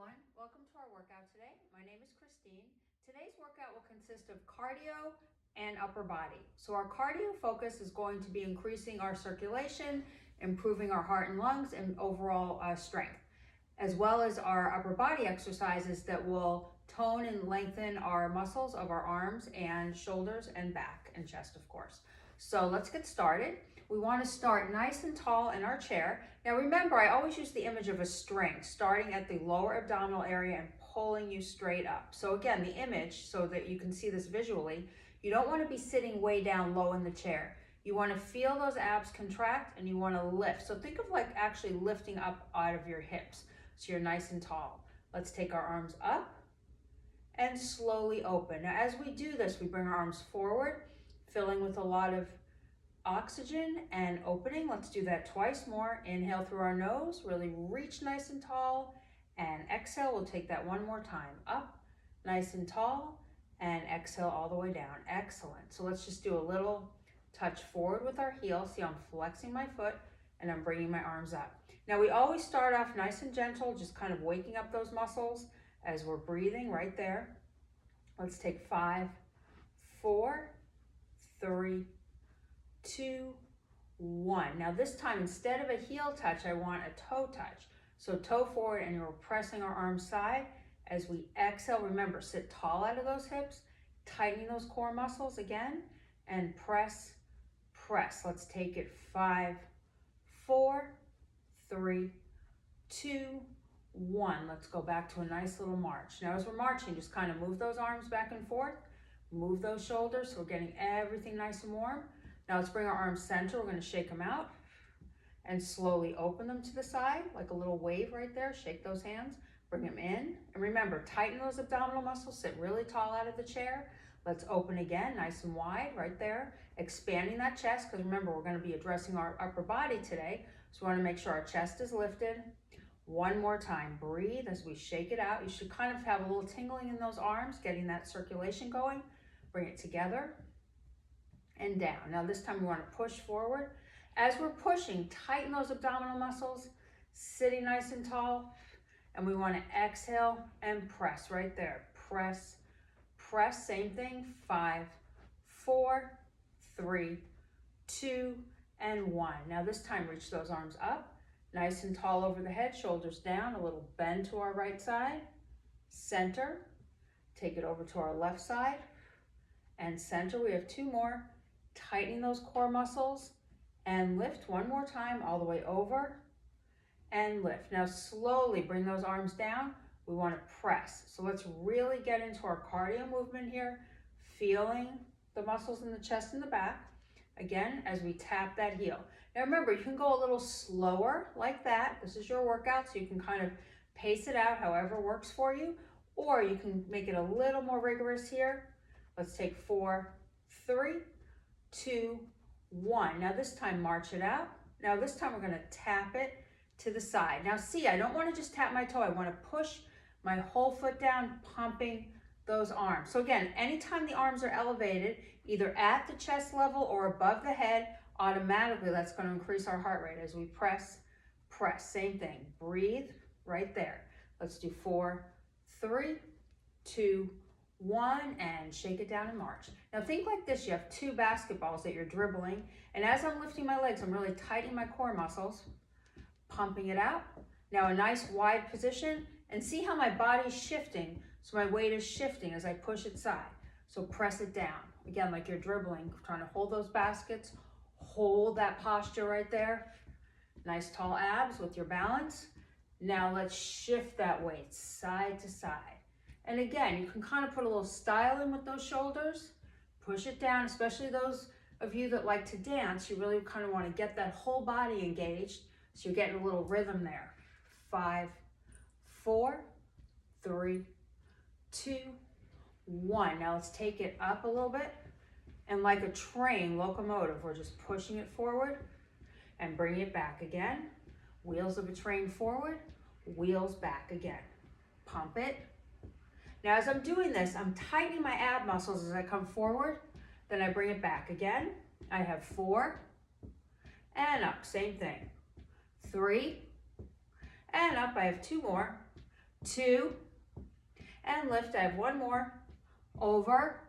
everyone. Welcome to our workout today. My name is Christine. Today's workout will consist of cardio and upper body. So our cardio focus is going to be increasing our circulation, improving our heart and lungs, and overall strength, as well as our upper body exercises that will tone and lengthen our muscles of our arms and shoulders and back and chest, of course. So let's get started. We want to start nice and tall in our chair. Now remember, I always use the image of a string, starting at the lower abdominal area and pulling you straight up. So again, the image, so that you can see this visually, you don't want to be sitting way down low in the chair. You want to feel those abs contract and you want to lift. So think of like actually lifting up out of your hips. So you're nice and tall. Let's take our arms up and slowly open. Now as we do this, we bring our arms forward, filling with a lot of oxygen and opening. Let's do that twice more. Inhale through our nose, really reach nice and tall, and exhale. We'll take that one more time. Up, nice and tall, and exhale all the way down. Excellent. So let's just do a little touch forward with our heel. See, I'm flexing my foot and I'm bringing my arms up. Now we always start off nice and gentle, just kind of waking up those muscles as we're breathing right there. Let's take 5, 4, 3, 2, 1. Now this time, instead of a heel touch, I want a toe touch. So toe forward and you're pressing our arms side. As we exhale, remember, sit tall out of those hips, tightening those core muscles again, and press, press. Let's take it 5, 4, 3, 2, 1. Let's go back to a nice little march. Now as we're marching, just kind of move those arms back and forth, move those shoulders so we're getting everything nice and warm. Now let's bring our arms center. We're going to shake them out and slowly open them to the side, like a little wave right there. Shake those hands, bring them in. And remember, tighten those abdominal muscles, sit really tall out of the chair. Let's open again, nice and wide right there. Expanding that chest, because remember, we're going to be addressing our upper body today. So we want to make sure our chest is lifted. One more time, breathe as we shake it out. You should kind of have a little tingling in those arms, getting that circulation going. Bring it together and down. Now this time we want to push forward. As we're pushing, tighten those abdominal muscles, sitting nice and tall, and we want to exhale and press right there. Press, press, same thing. 5, 4, 3, 2, and 1. Now this time reach those arms up, nice and tall over the head, shoulders down, a little bend to our right side, center, take it over to our left side, and center. We have 2 more. Tightening those core muscles and lift one more time all the way over and lift. Now slowly bring those arms down. We want to press. So let's really get into our cardio movement here, feeling the muscles in the chest and the back. Again, as we tap that heel. Now remember, you can go a little slower like that. This is your workout, so you can kind of pace it out however works for you, or you can make it a little more rigorous here. Let's take 4, 3, 2, 1. Now this time march it out. Now this time we're going to tap it to the side. Now see, I don't want to just tap my toe. I want to push my whole foot down, pumping those arms. So again, anytime the arms are elevated, either at the chest level or above the head, automatically that's going to increase our heart rate as we press, press. Same thing. Breathe right there. Let's do 4, 3, 2, 1, and shake it down and march. Now think like this, you have 2 basketballs that you're dribbling, and as I'm lifting my legs, I'm really tightening my core muscles, pumping it out. Now a nice wide position, and see how my body's shifting, so my weight is shifting as I push it side. So press it down. Again, like you're dribbling, trying to hold those baskets, hold that posture right there. Nice tall abs with your balance. Now let's shift that weight side to side. And again, you can kind of put a little style in with those shoulders, push it down, especially those of you that like to dance. You really kind of want to get that whole body engaged, so you're getting a little rhythm there. 5, 4, 3, 2, 1. Now let's take it up a little bit, and like a train, locomotive, we're just pushing it forward and bringing it back again. Wheels of a train forward, wheels back again. Pump it. Now as I'm doing this, I'm tightening my ab muscles as I come forward, then I bring it back again. I have 4, and up, same thing. 3, and up. I have 2 more. 2, and lift. I have one more. Over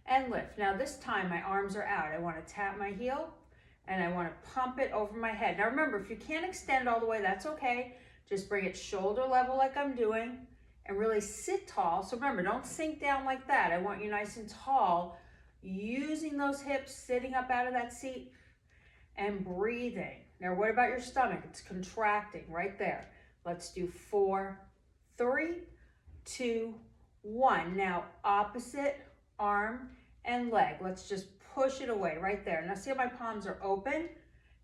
and lift. Now this time my arms are out. I want to tap my heel and I want to pump it over my head. Now remember, if you can't extend all the way, that's okay. Just bring it shoulder level like I'm doing and really sit tall. So remember, don't sink down like that. I want you nice and tall, using those hips, sitting up out of that seat and breathing. Now what about your stomach? It's contracting right there. Let's do 4, 3, 2, 1. Now opposite arm and leg. Let's just push it away right there. Now see how my palms are open?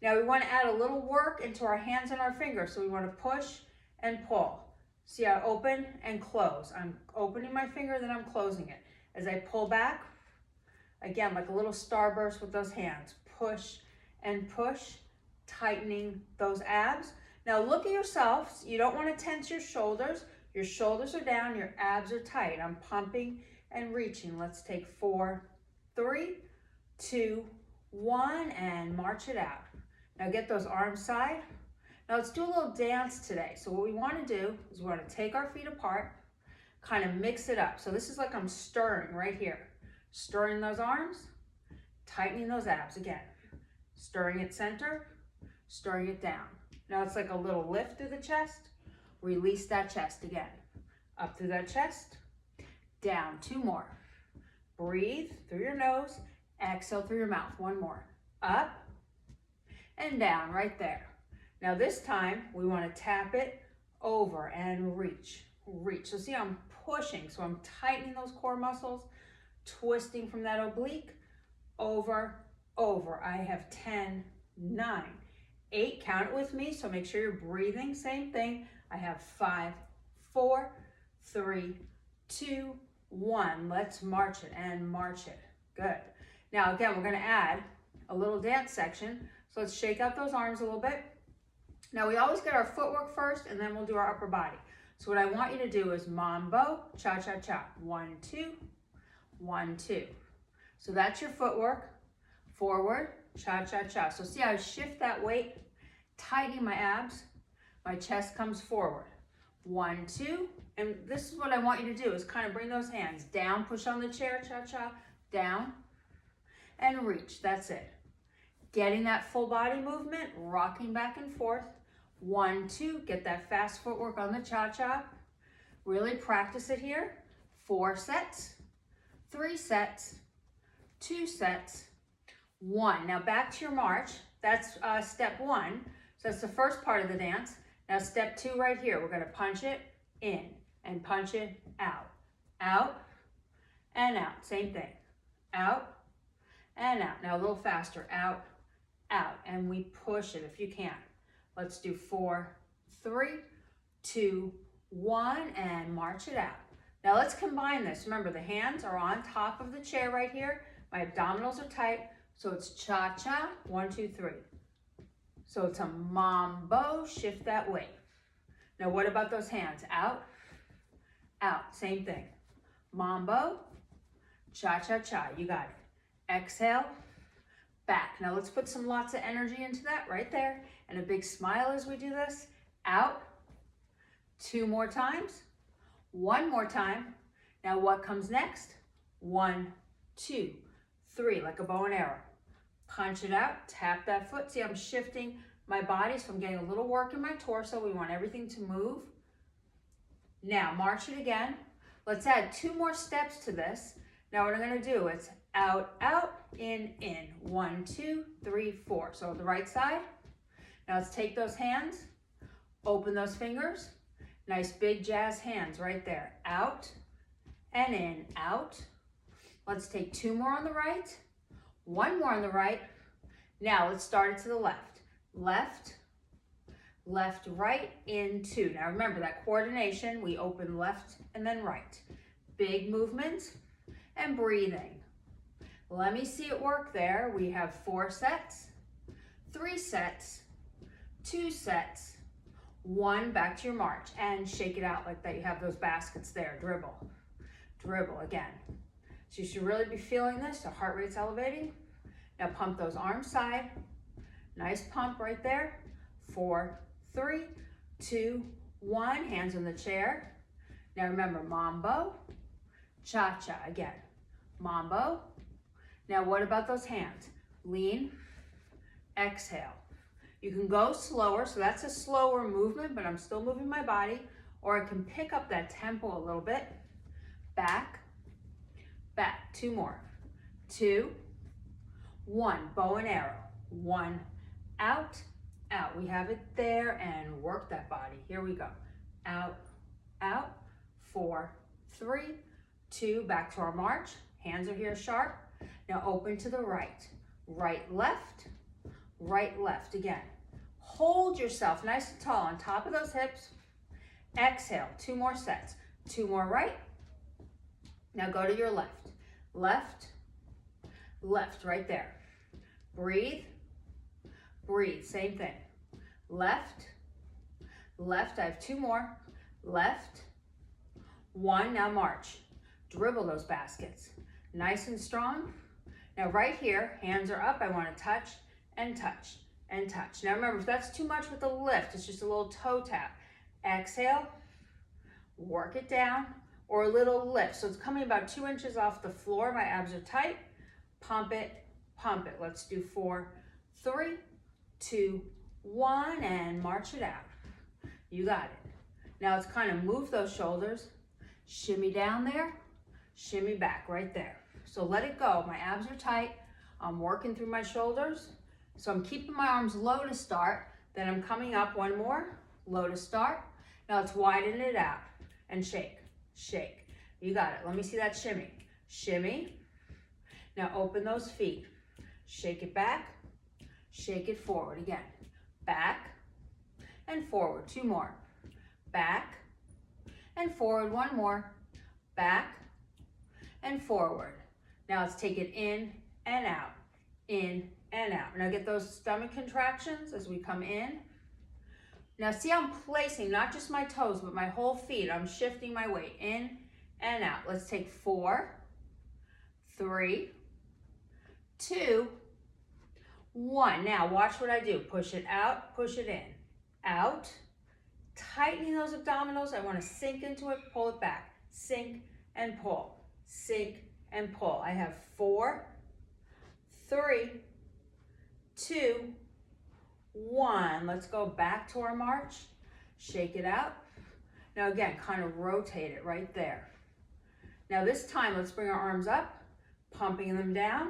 Now we want to add a little work into our hands and our fingers. So we want to push and pull. See how I open and close. I'm opening my finger, then I'm closing it. As I pull back, again, like a little starburst with those hands. Push and push, tightening those abs. Now look at yourself. You don't want to tense your shoulders. Your shoulders are down, your abs are tight. I'm pumping and reaching. Let's take 4, 3, 2, 1, and march it out. Now get those arms side. Now let's do a little dance today. So what we want to do is we want to take our feet apart, kind of mix it up. So this is like I'm stirring right here. Stirring those arms, tightening those abs again. Stirring it center, stirring it down. Now it's like a little lift through the chest. Release that chest again. Up through that chest, down. 2 more. Breathe through your nose, exhale through your mouth. 1 more. Up and down right there. Now this time we want to tap it over and reach. Reach. So see, I'm pushing. So I'm tightening those core muscles, twisting from that oblique, over, over. I have 10, 9, 8. Count it with me. So make sure you're breathing. Same thing. I have 5, 4, 3, 2, 1. Let's march it and march it. Good. Now again, we're going to add a little dance section. So let's shake out those arms a little bit. Now we always get our footwork first and then we'll do our upper body. So what I want you to do is mambo, cha-cha-cha. 1, 2, 1, 2. So that's your footwork. Forward, cha-cha-cha. So see how I shift that weight, tightening my abs. My chest comes forward. 1, 2. And this is what I want you to do is kind of bring those hands down, push on the chair, cha-cha, down, and reach. That's it. Getting that full body movement, rocking back and forth. 1, 2, get that fast footwork on the cha-cha. Really practice it here. 4 sets, 3 sets, 2 sets, 1. Now back to your march. That's step 1. So that's the first part of the dance. Now step 2 right here. We're going to punch it in and punch it out. Out and out. Same thing. Out and out. Now a little faster. Out, out. And we push it if you can. Let's do 4, 3, 2, 1, and march it out. Now let's combine this. Remember, the hands are on top of the chair right here. My abdominals are tight. So it's cha-cha, 1, 2, 3. So it's a mambo, shift that weight. Now what about those hands? Out, out, same thing. Mambo, cha-cha-cha, you got it. Exhale, back. Now let's put lots of energy into that right there. And a big smile as we do this. Out, 2 more times, 1 more time. Now what comes next? 1, 2, 3, like a bow and arrow. Punch it out, tap that foot. See, I'm shifting my body, so I'm getting a little work in my torso. We want everything to move. Now, march it again. Let's add 2 more steps to this. Now, what I'm going to do is out, out, in. 1, 2, 3, 4. So the right side. Now, let's take those hands, open those fingers. Nice big jazz hands right there. Out and in, out. Let's take 2 more on the right. 1 more on the right. Now let's start it to the left. Left, left, right, in 2. Now remember that coordination, we open left and then right. Big movement and breathing. Let me see it work there. We have 4 sets, 3 sets, 2 sets, 1, back to your march. And shake it out like that. You have those baskets there. Dribble, dribble again. So you should really be feeling this. The heart rate's elevating. Now pump those arms side. Nice pump right there. 4, 3, 2, 1, hands on the chair. Now remember, mambo, cha-cha, again, mambo. Now what about those hands? Lean, exhale. You can go slower, so that's a slower movement, but I'm still moving my body, or I can pick up that tempo a little bit. Back, back, 2 more. 2, 1, bow and arrow. 1, out, out. We have it there, and work that body. Here we go. Out, out, 4, 3, 2, back to our march. Hands are here sharp. Now open to the right. Right, left, right, left. Again, hold yourself nice and tall on top of those hips. Exhale, 2 more sets. 2 more right. Now go to your left. Left, left, right there. Breathe, breathe, same thing. Left, left, I have 2 more. Left, 1, now march. Dribble those baskets. Nice and strong. Now right here, hands are up. I want to touch and touch and touch. Now remember, if that's too much with the lift, it's just a little toe tap. Exhale, work it down, or a little lift. So it's coming about 2 inches off the floor. My abs are tight. Pump it, pump it. Let's do 4, 3, 2, 1, and march it out. You got it. Now let's kind of move those shoulders. Shimmy down there, shimmy back right there. So let it go. My abs are tight. I'm working through my shoulders. So I'm keeping my arms low to start. Then I'm coming up 1 more, low to start. Now let's widen it out and shake, shake. You got it. Let me see that shimmy. Shimmy. Now open those feet. Shake it back, shake it forward. Again, back and forward. 2 more. Back and forward. 1 more. Back and forward. Now let's take it in and out, in and out. Now get those stomach contractions as we come in. Now see, I'm placing not just my toes, but my whole feet. I'm shifting my weight in and out. Let's take 4, 3, 2, 1. Now watch what I do. Push it out, push it in, out. Tightening those abdominals. I want to sink into it, pull it back. Sink and pull, sink and pull. I have 4, 3, 2, 1. Let's go back to our march. Shake it out. Now again, kind of rotate it right there. Now this time, let's bring our arms up, pumping them down.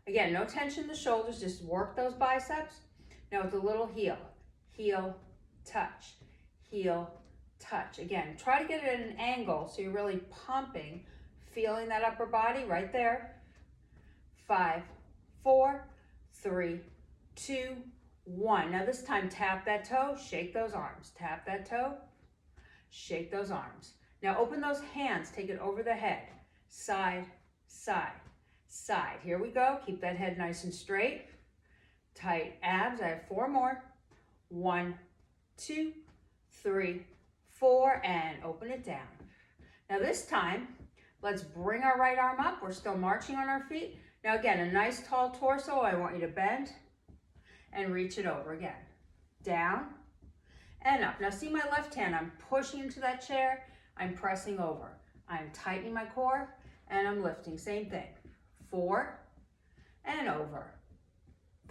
Again, no tension in the shoulders, just work those biceps. Now with a little heel, heel, touch, heel, touch. Again, try to get it at an angle so you're really pumping, feeling that upper body right there. 5, 4, 3, 2, 1. Now this time, tap that toe, shake those arms. Tap that toe, shake those arms. Now open those hands, take it over the head. Side, side, side. Here we go. Keep that head nice and straight. Tight abs. I have 4 more. 1, 2, 3, 4, and open it down. Now this time, let's bring our right arm up. We're still marching on our feet. Now again, a nice tall torso. I want you to bend and reach it over again. Down and up. Now see my left hand, I'm pushing into that chair. I'm pressing over. I'm tightening my core and I'm lifting. Same thing. 4 and over.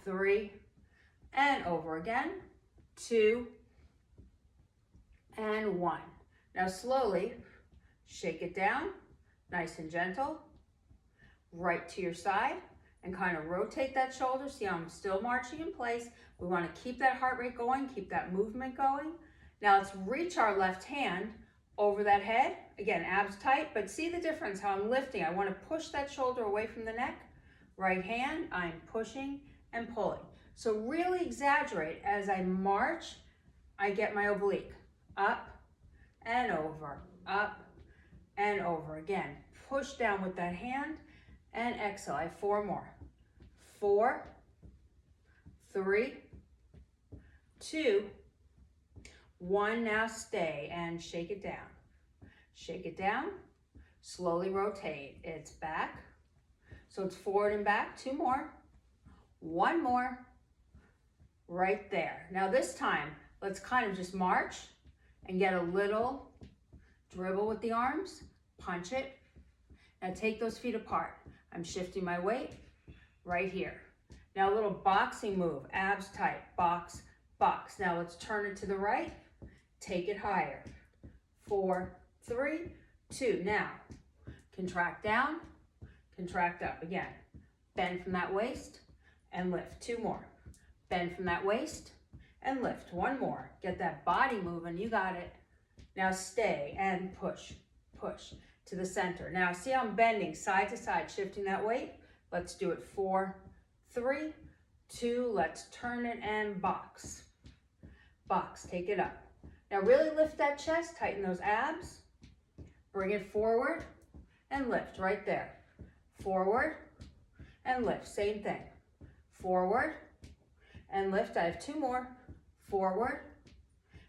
3 and over again. 2 and 1. Now slowly shake it down, nice and gentle, right to your side, and kind of rotate that shoulder. See how I'm still marching in place. We want to keep that heart rate going, keep that movement going. Now let's reach our left hand over that head. Again, abs tight, but see the difference how I'm lifting. I want to push that shoulder away from the neck. Right hand, I'm pushing and pulling. So really exaggerate. As I march, I get my oblique. Up and over, up and over. Again, push down with that hand and exhale. I have 4 more. 4, 3, 2, 1. Now stay and shake it down. Shake it down. Slowly rotate. It's back. So it's forward and back. 2 more. 1 more. Right there. Now this time, let's kind of just march and get a little dribble with the arms, punch it. Now take those feet apart. I'm shifting my weight right here. Now a little boxing move, abs tight, box, box. Now let's turn it to the right, take it higher. 4, 3, 2. Now, contract down, contract up. Again, bend from that waist and lift. 2 more. Bend from that waist and lift. 1 more. Get that body moving. You got it. Now stay and push, push to the center. Now see how I'm bending side to side, shifting that weight? Let's do it. 4, 3, 2. Let's turn it and box. Box. Take it up. Now really lift that chest, tighten those abs. Bring it forward and lift right there. Forward and lift. Same thing. Forward and lift. I have 2 more. Forward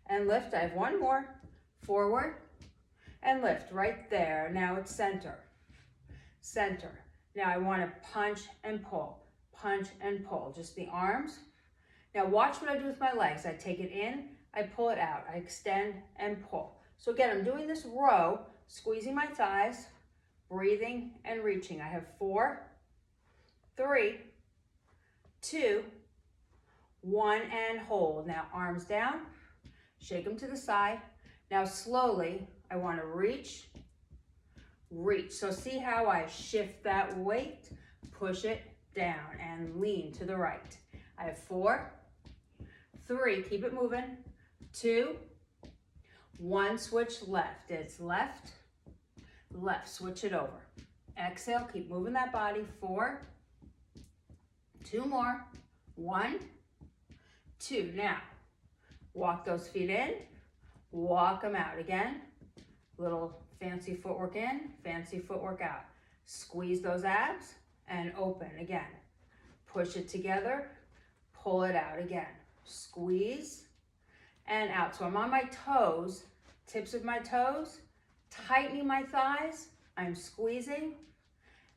and lift. I have 1 more. Forward and lift right there. Now it's center. Center. Now I want to punch and pull. Punch and pull. Just the arms. Now watch what I do with my legs. I take it in, I pull it out. I extend and pull. So again, I'm doing this row, squeezing my thighs, breathing and reaching. I have 4, 3, 2, 1, and hold. Now arms down, shake them to the side. Now slowly, I want to reach, reach. So see how I shift that weight, push it down and lean to the right. I have 4, 3, keep it moving, 2, 1, switch left. It's left, left, switch it over. Exhale, keep moving that body. 4, 2 more, 1, 2. Now, walk those feet in, walk them out. Again, little fancy footwork in, fancy footwork out. Squeeze those abs and open again. Push it together, pull it out again. Squeeze and out. So I'm on my toes, tips of my toes, tightening my thighs. I'm squeezing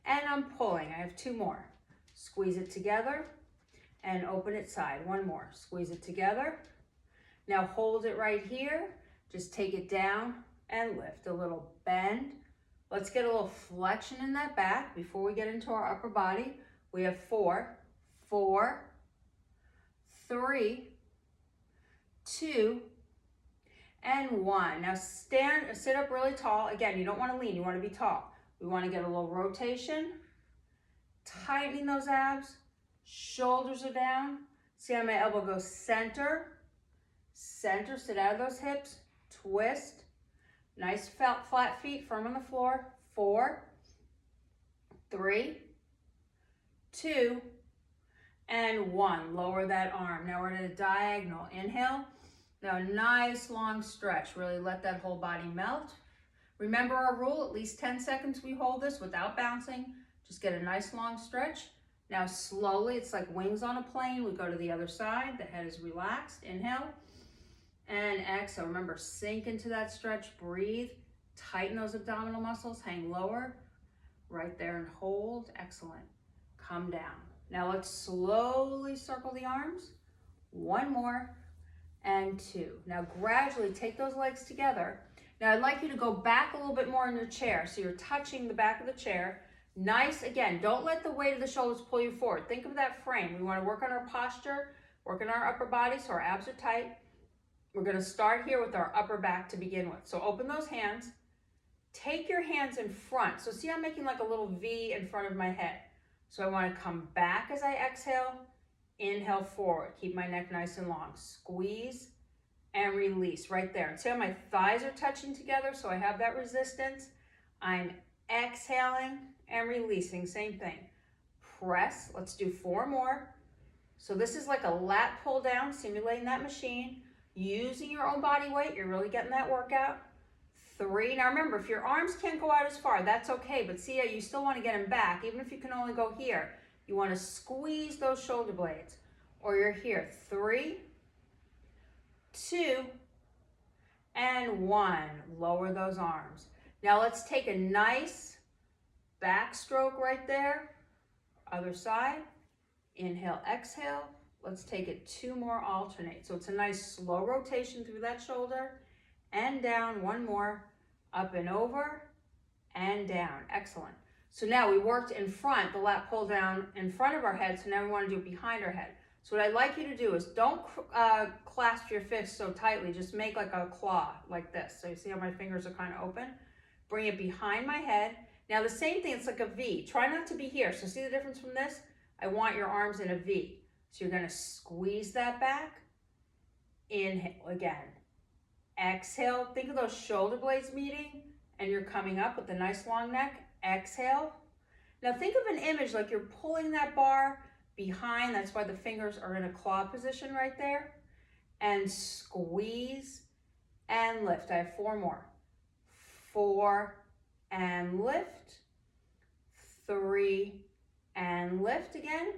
and I'm pulling. I have 2 more. Squeeze it together and open it side. 1 more. Squeeze it together. Now hold it right here. Just take it down and lift. A little bend. Let's get a little flexion in that back before we get into our upper body. We have 4, 4, 3, 2, and 1. Now sit up really tall. Again, you don't want to lean, you want to be tall. We want to get a little rotation, tightening those abs, shoulders are down. See how my elbow goes center, center, sit out of those hips, twist. Nice flat feet, firm on the floor. 4, 3, 2, and 1. Lower that arm. Now we're at a diagonal. Inhale. Now nice long stretch. Really let that whole body melt. Remember our rule, at least 10 seconds we hold this without bouncing. Just get a nice long stretch. Now slowly, it's like wings on a plane. We go to the other side. The head is relaxed. Inhale and exhale. Remember, sink into that stretch. Breathe. Tighten those abdominal muscles. Hang lower. Right there and hold. Excellent. Come down. Now let's slowly circle the arms. 1 more and 2. Now gradually take those legs together. Now I'd like you to go back a little bit more in your chair. So you're touching the back of the chair. Nice. Again, don't let the weight of the shoulders pull you forward. Think of that frame. We want to work on our posture, work on our upper body so our abs are tight. We're going to start here with our upper back to begin with. So open those hands. Take your hands in front. So see, I'm making like a little V in front of my head. So I want to come back as I exhale. Inhale forward. Keep my neck nice and long. Squeeze and release right there. And see how my thighs are touching together? So I have that resistance. I'm exhaling and releasing. Same thing. Press. Let's do 4 more. So this is like a lat pull down, simulating that machine. Using your own body weight. You're really getting that workout. 3. Now remember, if your arms can't go out as far, that's okay. But see, you still want to get them back. Even if you can only go here, you want to squeeze those shoulder blades. Or you're here. 3, 2, and 1. Lower those arms. Now let's take a nice backstroke right there. Other side. Inhale, exhale. Let's take it 2 more, alternate. So it's a nice slow rotation through that shoulder and down. One more, up and over and down. Excellent. So now we worked in front, the lat pull down in front of our head, so now we want to do it behind our head. So what I'd like you to do is don't clasp your fist so tightly, just make like a claw like this. So you see how my fingers are kind of open? Bring it behind my head. Now the same thing, it's like a V. Try not to be here. So see the difference from this? I want your arms in a V. So you're going to squeeze that back. Inhale again. Exhale. Think of those shoulder blades meeting and you're coming up with a nice long neck. Exhale. Now think of an image like you're pulling that bar behind. That's why the fingers are in a claw position right there. And squeeze and lift. I have 4 more. 4 and lift. 3 and lift again.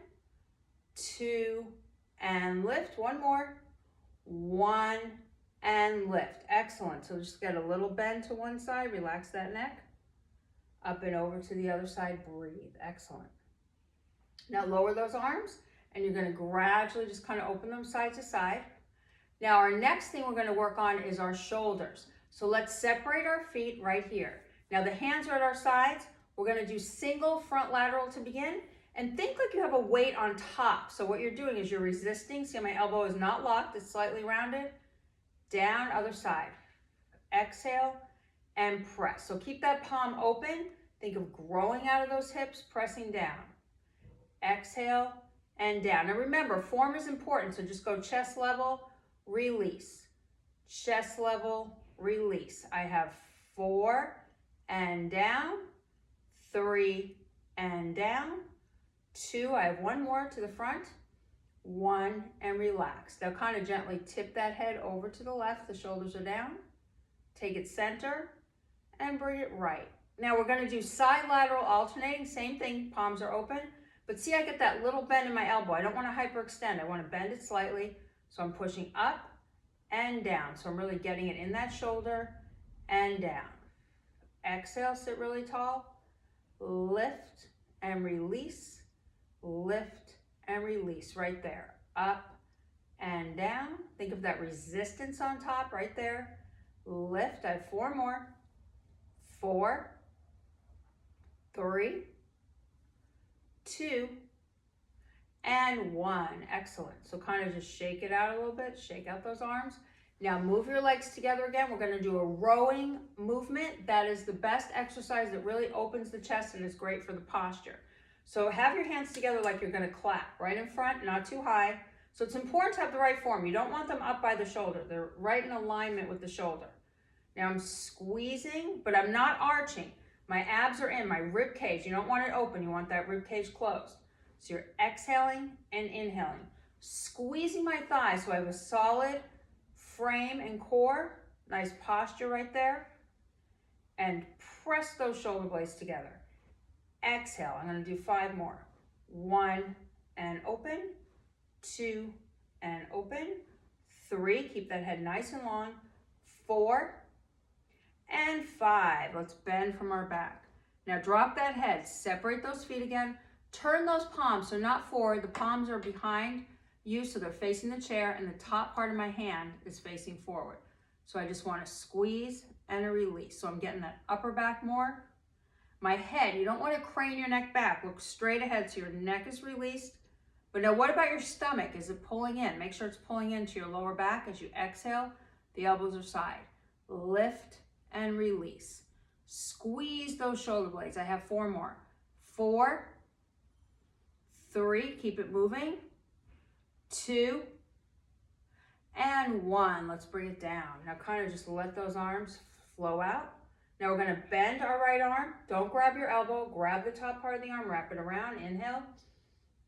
2 and lift. 1 more. 1 and lift. Excellent. So just get a little bend to one side. Relax that neck. Up and over to the other side. Breathe. Excellent. Now lower those arms and you're going to gradually just kind of open them side to side. Now our next thing we're going to work on is our shoulders. So let's separate our feet right here. Now the hands are at our sides. We're going to do single front lateral to begin. And think like you have a weight on top. So what you're doing is you're resisting. See, my elbow is not locked, it's slightly rounded. Down, other side. Exhale and press. So keep that palm open. Think of growing out of those hips, pressing down. Exhale and down. Now remember, form is important. So just go chest level, release. Chest level, release. I have 4 and down, 3 and down, 2, I have 1 more to the front, 1 and relax. Now kind of gently tip that head over to the left, the shoulders are down, take it center and bring it right. Now we're going to do side lateral alternating, same thing, palms are open, but see I get that little bend in my elbow. I don't want to hyperextend, I want to bend it slightly, so I'm pushing up and down. So I'm really getting it in that shoulder and down. Exhale, sit really tall, lift and release. Lift and release right there. Up and down. Think of that resistance on top right there. Lift. I have 4 more. 4, 3, 2, and 1. Excellent. So kind of just shake it out a little bit. Shake out those arms. Now move your legs together again. We're going to do a rowing movement. That is the best exercise that really opens the chest and is great for the posture. So have your hands together like you're going to clap right in front, not too high. So it's important to have the right form. You don't want them up by the shoulder. They're right in alignment with the shoulder. Now I'm squeezing, but I'm not arching. My abs are in, my rib cage. You don't want it open. You want that rib cage closed. So you're exhaling and inhaling. Squeezing my thighs so I have a solid frame and core. Nice posture right there. And press those shoulder blades together. Exhale. I'm going to do 5 more. 1 and open. 2 and open. 3. Keep that head nice and long. 4 and 5. Let's bend from our back. Now drop that head. Separate those feet again. Turn those palms, so not forward. The palms are behind you, so they're facing the chair, and the top part of my hand is facing forward. So I just want to squeeze and a release. So I'm getting that upper back more. My head, you don't want to crane your neck back. Look straight ahead so your neck is released. But now what about your stomach? Is it pulling in? Make sure it's pulling into your lower back as you exhale. The elbows are side. Lift and release. Squeeze those shoulder blades. I have 4 more. 4, 3, keep it moving. 2, and 1. Let's bring it down. Now kind of just let those arms flow out. Now we're going to bend our right arm. Don't grab your elbow. Grab the top part of the arm. Wrap it around. Inhale.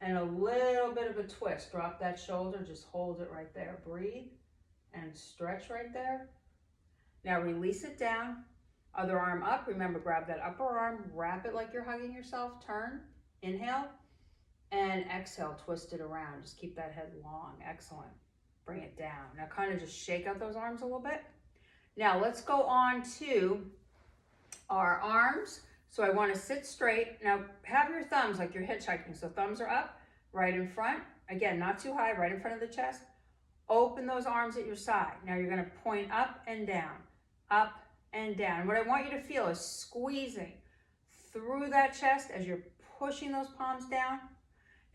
And a little bit of a twist. Drop that shoulder. Just hold it right there. Breathe. And stretch right there. Now release it down. Other arm up. Remember, grab that upper arm. Wrap it like you're hugging yourself. Turn. Inhale. And exhale. Twist it around. Just keep that head long. Excellent. Bring it down. Now kind of just shake out those arms a little bit. Now let's go on to our arms. So I want to sit straight. Now have your thumbs like you're hitchhiking. So thumbs are up, right in front. Again, not too high, right in front of the chest. Open those arms at your side. Now you're going to point up and down. up and down. What I want you to feel is squeezing through that chest as you're pushing those palms down.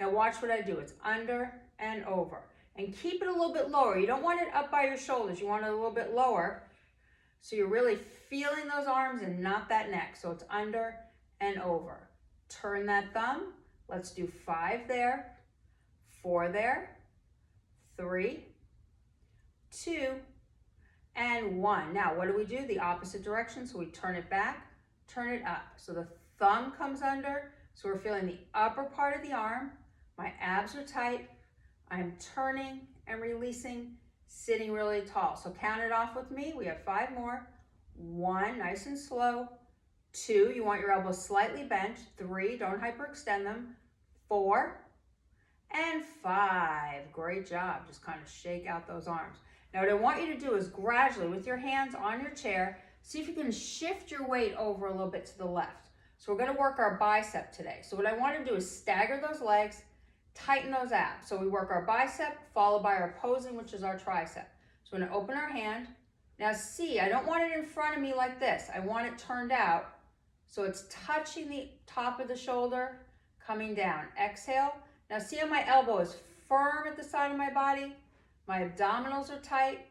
Now watch what I do. It's under and over. And keep it a little bit lower. You don't want it up by your shoulders. You want it a little bit lower. So you're really feeling those arms and not that neck. So it's under and over. Turn that thumb. Let's do 5 there, 4 there, 3, 2, and 1. Now, what do? The opposite direction. So we turn it back, turn it up. So the thumb comes under. So we're feeling the upper part of the arm. My abs are tight. I'm turning and releasing, sitting really tall. So count it off with me. We have 5 more. 1, nice and slow. 2, you want your elbows slightly bent. 3, don't hyperextend them. 4, and 5. Great job. Just kind of shake out those arms. Now what I want you to do is gradually, with your hands on your chair, see if you can shift your weight over a little bit to the left. So we're going to work our bicep today. So what I want to do is stagger those legs, tighten those abs. So we work our bicep, followed by our opposing, which is our tricep. So we're going to open our hand. Now see, I don't want it in front of me like this. I want it turned out so it's touching the top of the shoulder, coming down. Exhale. Now see how my elbow is firm at the side of my body? My abdominals are tight.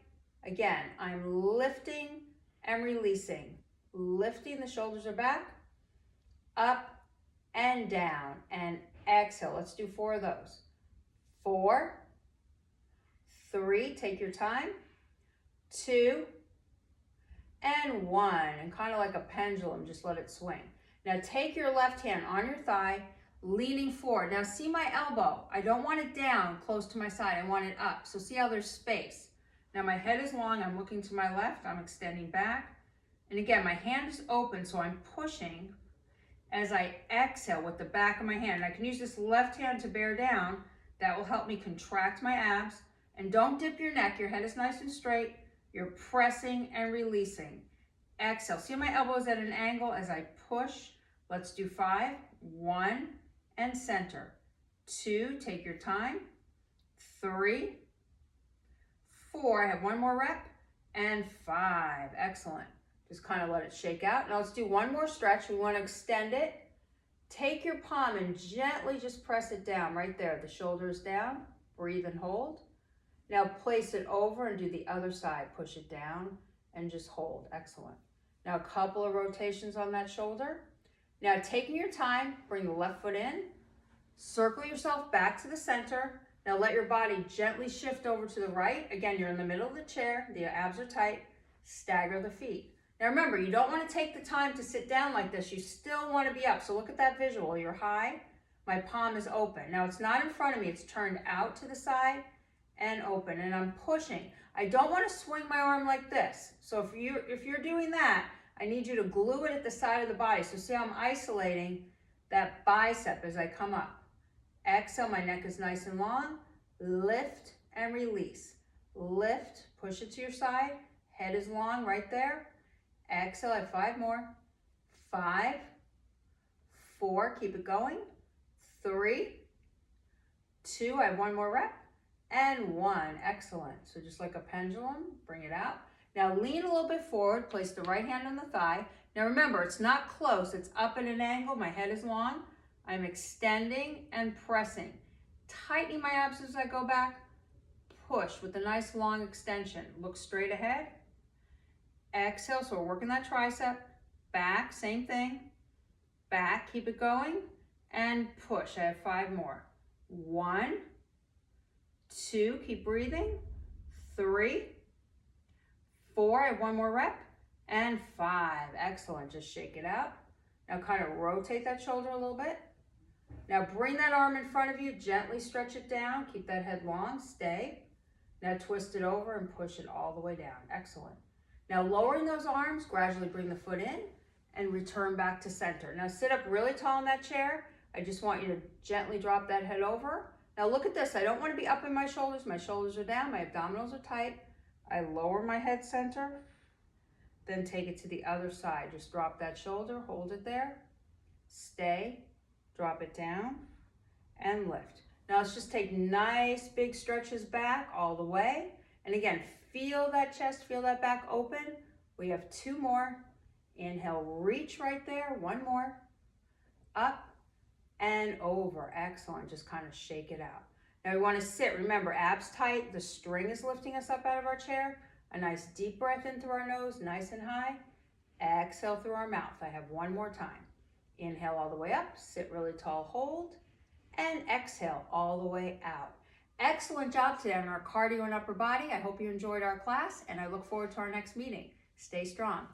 Again, I'm lifting and releasing. Lifting, the shoulders are back, up and down, and exhale. Let's do 4 of those. 4, 3, take your time, 2, and 1, and kind of like a pendulum, just let it swing. Now take your left hand on your thigh, leaning forward. Now see my elbow. I don't want it down close to my side. I want it up. So see how there's space. Now my head is long. I'm looking to my left. I'm extending back. And again, my hand is open, so I'm pushing as I exhale with the back of my hand. And I can use this left hand to bear down. That will help me contract my abs. And don't dip your neck. Your head is nice and straight. You're pressing and releasing. Exhale. See my elbows at an angle as I push. Let's do 5. 1, and center. 2, take your time. 3, 4, I have 1 more rep. And 5, excellent. Just kind of let it shake out. Now let's do 1 more stretch. We want to extend it. Take your palm and gently just press it down right there. The shoulders down. Breathe and hold. Now place it over and do the other side. Push it down and just hold. Excellent. Now a couple of rotations on that shoulder. Now taking your time, bring the left foot in. Circle yourself back to the center. Now let your body gently shift over to the right. Again, you're in the middle of the chair. The abs are tight. Stagger the feet. Now remember, you don't want to take the time to sit down like this. You still want to be up. So look at that visual. You're high. My palm is open. Now it's not in front of me. It's turned out to the side and open. And I'm pushing. I don't want to swing my arm like this. So if you're doing that, I need you to glue it at the side of the body. So see how I'm isolating that bicep as I come up. Exhale, my neck is nice and long. Lift and release. Lift, push it to your side. Head is long right there. Exhale, I have 5 more. 5, 4, keep it going. 3, 2, I have 1 more rep. And 1, excellent. So just like a pendulum, bring it out. Now lean a little bit forward, place the right hand on the thigh. Now remember, it's not close, it's up at an angle, my head is long. I'm extending and pressing. Tightening my abs as I go back. Push with a nice long extension. Look straight ahead. Exhale, so we're working that tricep. Back, same thing. Back, keep it going. And push, I have 5 more. 1, 2, keep breathing. 3, 4, I have 1 more rep. And 5, excellent, just shake it out. Now kind of rotate that shoulder a little bit. Now bring that arm in front of you, gently stretch it down, keep that head long, stay. Now twist it over and push it all the way down, excellent. Now lowering those arms, gradually bring the foot in and return back to center. Now sit up really tall in that chair. I just want you to gently drop that head over. Now look at this, I don't want to be up in my shoulders are down, my abdominals are tight. I lower my head center, then take it to the other side. Just drop that shoulder, hold it there, stay, drop it down, and lift. Now let's just take nice big stretches back all the way. And again, feel that chest, feel that back open. We have 2 more. Inhale, reach right there. 1 more. Up and over. Excellent. Just kind of shake it out. Now we want to sit. Remember, abs tight. The string is lifting us up out of our chair. A nice deep breath in through our nose, nice and high. Exhale through our mouth. I have 1 more time. Inhale all the way up. Sit really tall, hold. And exhale all the way out. Excellent job today on our cardio and upper body. I hope you enjoyed our class, and I look forward to our next meeting. Stay strong.